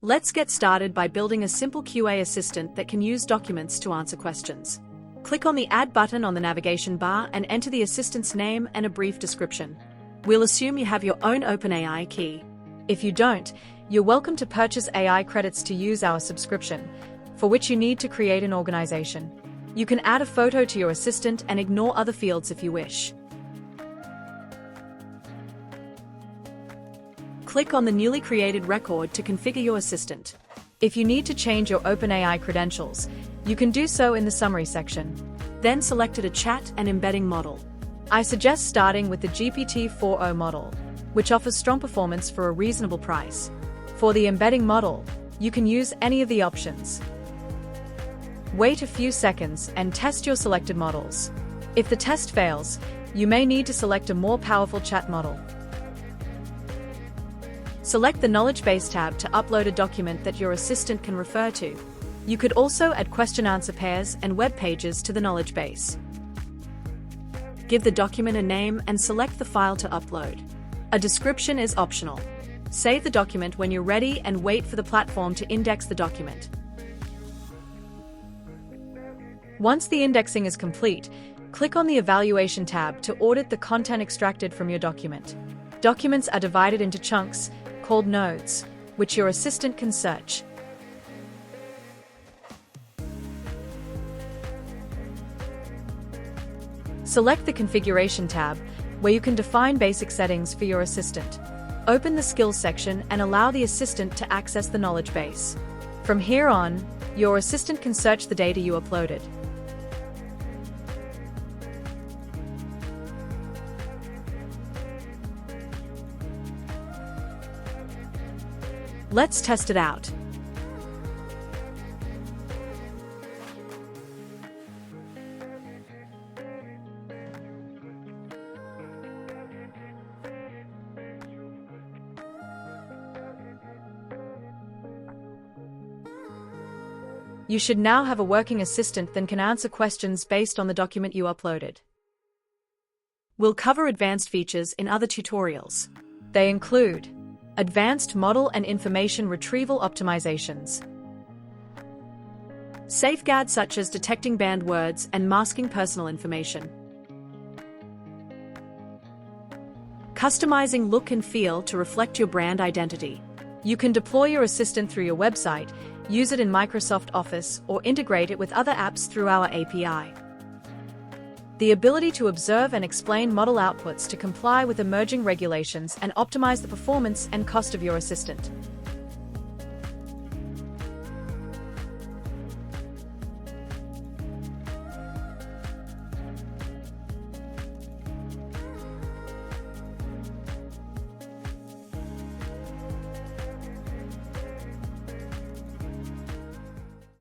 Let's get started by building a simple QA assistant that can use documents to answer questions. Click on the Add button on the navigation bar and enter the assistant's name and a brief description. We'll assume you have your own OpenAI key. If you don't, you're welcome to purchase AI credits to use our subscription, for which you need to create an organization. You can add a photo to your assistant and ignore other fields if you wish. Click on the newly created record to configure your assistant. If you need to change your OpenAI credentials, you can do so in the summary section. Then select a chat and embedding model. I suggest starting with the GPT-4o model, which offers strong performance for a reasonable price. For the embedding model, you can use any of the options. Wait a few seconds and test your selected models. If the test fails, you may need to select a more powerful chat model. Select the Knowledge Base tab to upload a document that your assistant can refer to. You could also add question-answer pairs and web pages to the knowledge base. Give the document a name and select the file to upload. A description is optional. Save the document when you're ready and wait for the platform to index the document. Once the indexing is complete, click on the Evaluation tab to audit the content extracted from your document. Documents are divided into chunks, called nodes, which your assistant can search. Select the Configuration tab, where you can define basic settings for your assistant. Open the Skills section and allow the assistant to access the knowledge base. From here on, your assistant can search the data you uploaded. Let's test it out. You should now have a working assistant that can answer questions based on the document you uploaded. We'll cover advanced features in other tutorials. They include advanced model and information retrieval optimizations, safeguards such as detecting banned words and masking personal information, customizing look and feel to reflect your brand identity. You can deploy your assistant through your website, use it in Microsoft Office, or integrate it with other apps through our API. The ability to observe and explain model outputs to comply with emerging regulations and optimize the performance and cost of your assistant.